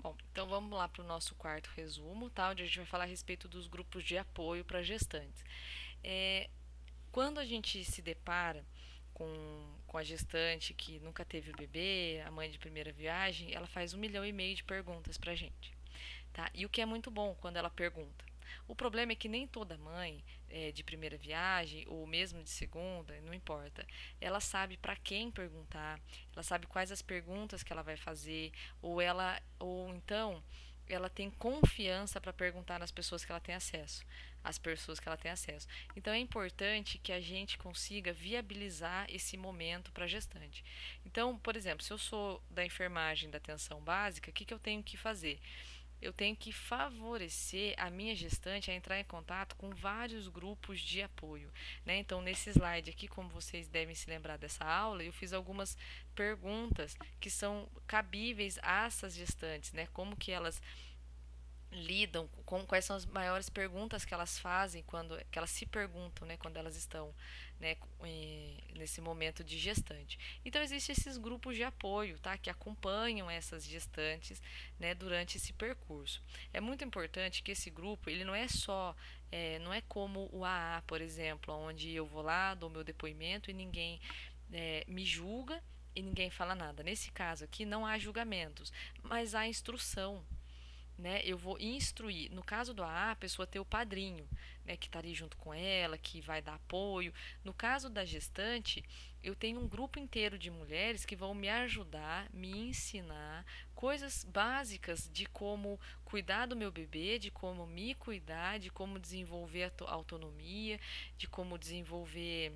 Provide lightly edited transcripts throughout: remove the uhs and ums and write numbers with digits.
Bom, então vamos lá para o nosso quarto resumo, tá? Onde a gente vai falar a respeito dos grupos de apoio para gestantes. É, Quando a gente se depara com a gestante que nunca teve o bebê, a mãe de primeira viagem, ela faz 1,5 milhão de perguntas para a gente, tá? E o que é muito bom quando ela pergunta. O problema é que nem toda mãe de primeira viagem ou mesmo de segunda, não importa, ela sabe para quem perguntar, ela sabe quais as perguntas que ela vai fazer, ou então ela tem confiança para perguntar nas pessoas que ela tem acesso, as pessoas que ela tem acesso. Então é importante que a gente consiga viabilizar esse momento para a gestante. Então, por exemplo, se eu sou da enfermagem da atenção básica, o que eu tenho que fazer? Eu tenho que favorecer a minha gestante a entrar em contato com vários grupos de apoio, né? Então, nesse slide aqui, como vocês devem se lembrar dessa aula, eu fiz algumas perguntas que são cabíveis a essas gestantes, né? Como que elas lidam com quais são as maiores perguntas que elas fazem quando que elas se perguntam, né, quando elas estão, né, nesse momento de gestante. Então existem esses grupos de apoio, tá, que acompanham essas gestantes, né, durante esse percurso. É muito importante que esse grupo ele não é só não é como o AA, por exemplo, onde eu vou lá, dou meu depoimento e ninguém me julga e ninguém fala nada. Nesse caso aqui não há julgamentos, mas há instrução, né? Eu vou instruir. No caso do AA, a pessoa ter o padrinho, né, que está ali junto com ela, que vai dar apoio. No caso da gestante, eu tenho um grupo inteiro de mulheres que vão me ajudar, me ensinar coisas básicas de como cuidar do meu bebê, de como me cuidar, de como desenvolver a autonomia, de como desenvolver,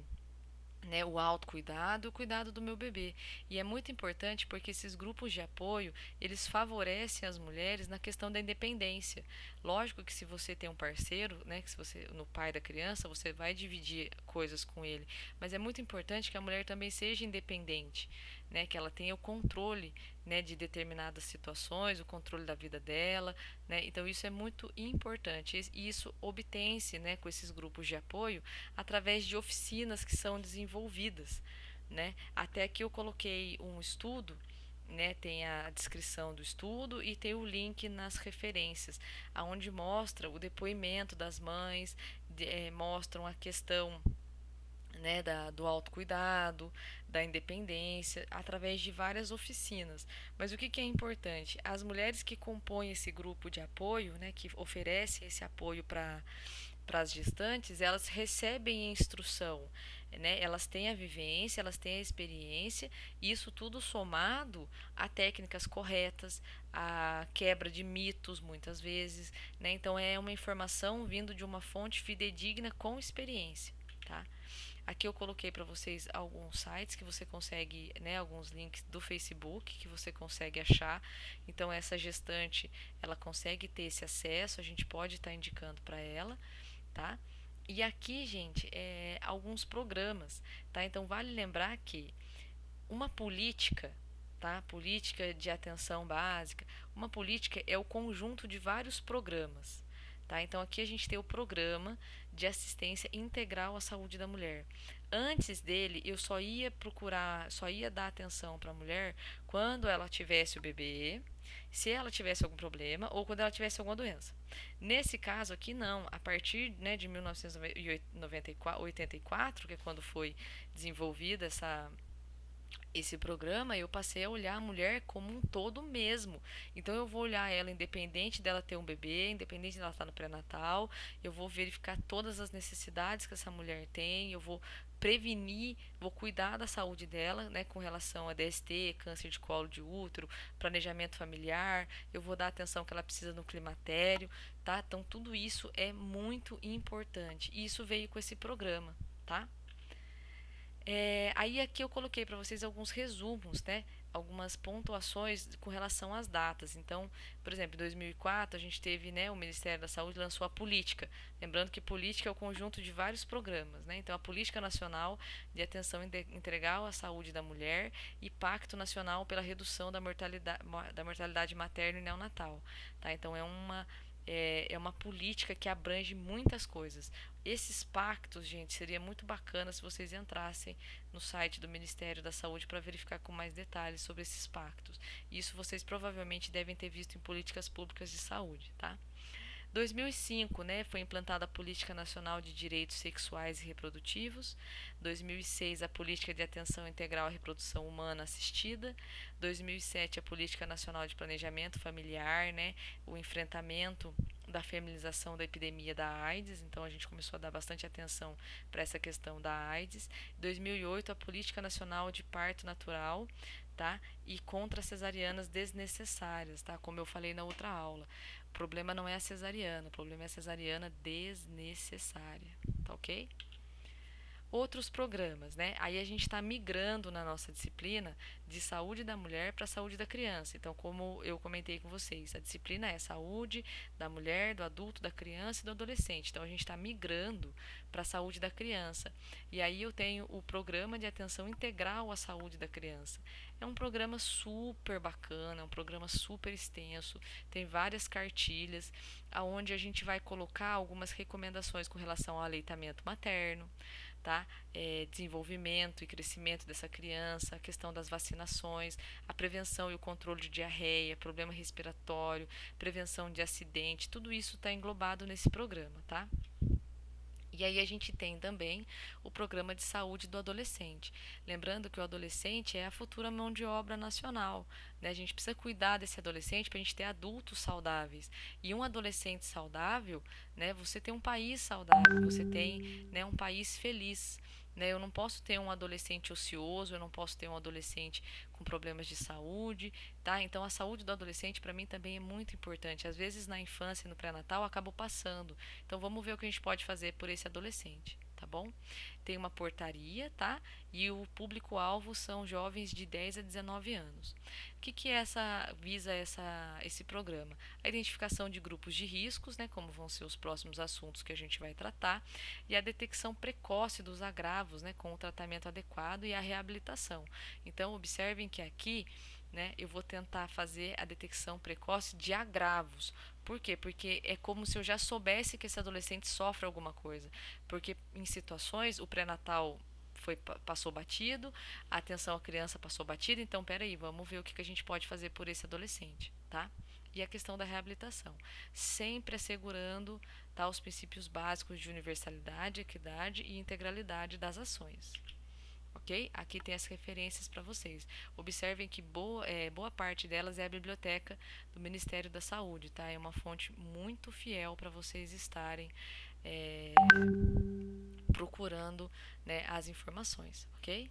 né, o autocuidado e o cuidado do meu bebê. E é muito importante porque esses grupos de apoio, eles favorecem as mulheres na questão da independência. Lógico que se você tem um parceiro, né, que se você no pai da criança, você vai dividir coisas com ele, mas é muito importante que a mulher também seja independente, né, que ela tenha o controle, né, de determinadas situações, o controle da vida dela, né? Então isso é muito importante. E isso obtém-se, né, com esses grupos de apoio através de oficinas que são desenvolvidas, né? Até aqui eu coloquei um estudo, né, tem a descrição do estudo e tem o link nas referências, aonde mostra o depoimento das mães, mostram a questão, né, do autocuidado, da independência, através de várias oficinas. Mas o que é importante? As mulheres que compõem esse grupo de apoio, né, que oferecem esse apoio para as gestantes, elas recebem instrução, né? Elas têm a vivência, elas têm a experiência, e isso tudo somado a técnicas corretas, a quebra de mitos muitas vezes, né? Então é uma informação vindo de uma fonte fidedigna com experiência, tá? Aqui eu coloquei para vocês alguns sites que você consegue, né, alguns links do Facebook que você consegue achar. Então essa gestante, ela consegue ter esse acesso, a gente pode estar indicando para ela, tá? E aqui, gente, alguns programas, tá? Então vale lembrar que uma política, tá? Política de atenção básica, uma política é o conjunto de vários programas, tá? Então aqui a gente tem o programa de assistência integral à saúde da mulher. Antes dele, eu só ia procurar, só ia dar atenção para a mulher quando ela tivesse o bebê, se ela tivesse algum problema ou quando ela tivesse alguma doença. Nesse caso aqui não, a partir, né, de 1984, que é quando foi desenvolvida esse programa, eu passei a olhar a mulher como um todo mesmo. Então eu vou olhar ela independente dela ter um bebê, independente dela estar no pré-natal, eu vou verificar todas as necessidades que essa mulher tem, eu vou prevenir, vou cuidar da saúde dela, né, com relação a DST, câncer de colo de útero, planejamento familiar, eu vou dar a atenção que ela precisa no climatério, tá? Então tudo isso é muito importante. E isso veio com esse programa, tá? Aí aqui eu coloquei para vocês alguns resumos, né? Algumas pontuações com relação às datas. Então, por exemplo, em 2004 a gente teve, né, o Ministério da Saúde lançou a política. Lembrando que política é o conjunto de vários programas, né? Então, a Política Nacional de Atenção Integral à Saúde da Mulher e Pacto Nacional pela Redução da Mortalidade Materna e Neonatal, tá? Então, é uma política que abrange muitas coisas. Esses pactos, gente, seria muito bacana se vocês entrassem no site do Ministério da Saúde para verificar com mais detalhes sobre esses pactos. Isso vocês provavelmente devem ter visto em políticas públicas de saúde, tá? 2005, né, foi implantada a Política Nacional de Direitos Sexuais e Reprodutivos. 2006, a Política de Atenção Integral à Reprodução Humana Assistida. 2007, a Política Nacional de Planejamento Familiar, né, o enfrentamento da feminização da epidemia da AIDS. Então, a gente começou a dar bastante atenção para essa questão da AIDS. 2008, a Política Nacional de Parto Natural, tá? E contra cesarianas desnecessárias, tá? Como eu falei na outra aula. O problema não é a cesariana, o problema é a cesariana desnecessária, tá ok? Outros programas, né? Aí a gente está migrando na nossa disciplina de saúde da mulher para saúde da criança. Então, como eu comentei com vocês, a disciplina é saúde da mulher, do adulto, da criança e do adolescente. Então, a gente está migrando para a saúde da criança. E aí eu tenho o programa de atenção integral à saúde da criança. É um programa super bacana, é um programa super extenso, tem várias cartilhas, aonde a gente vai colocar algumas recomendações com relação ao aleitamento materno, tá? Desenvolvimento e crescimento dessa criança, a questão das vacinações, a prevenção e o controle de diarreia, problema respiratório, prevenção de acidente, tudo isso está englobado nesse programa, tá? E aí a gente tem também o programa de saúde do adolescente. Lembrando que o adolescente é a futura mão de obra nacional, né? A gente precisa cuidar desse adolescente para a gente ter adultos saudáveis. E um adolescente saudável, né? Você tem um país saudável, você tem, né, um país feliz. Né? Eu não posso ter um adolescente ocioso, eu não posso ter um adolescente com problemas de saúde, tá? Então a saúde do adolescente para mim também é muito importante. Às vezes na infância e no pré-natal acabo passando. Então vamos ver o que a gente pode fazer por esse adolescente, tá bom? Tem uma portaria, tá? E o público-alvo são jovens de 10 a 19 anos. O que visa esse programa? A identificação de grupos de riscos, né, como vão ser os próximos assuntos que a gente vai tratar, e a detecção precoce dos agravos, né, com o tratamento adequado e a reabilitação. Então, observem que aqui, né, eu vou tentar fazer a detecção precoce de agravos. Por quê? Porque é como se eu já soubesse que esse adolescente sofre alguma coisa. Porque em situações, o pré-natal passou batido, a atenção à criança passou batida, então peraí, vamos ver o que a gente pode fazer por esse adolescente, tá? E a questão da reabilitação, sempre assegurando, tá, os princípios básicos de universalidade, equidade e integralidade das ações. Ok? Aqui tem as referências para vocês. Observem que boa parte delas é a biblioteca do Ministério da Saúde, tá? É uma fonte muito fiel para vocês estarem procurando, né, as informações, ok?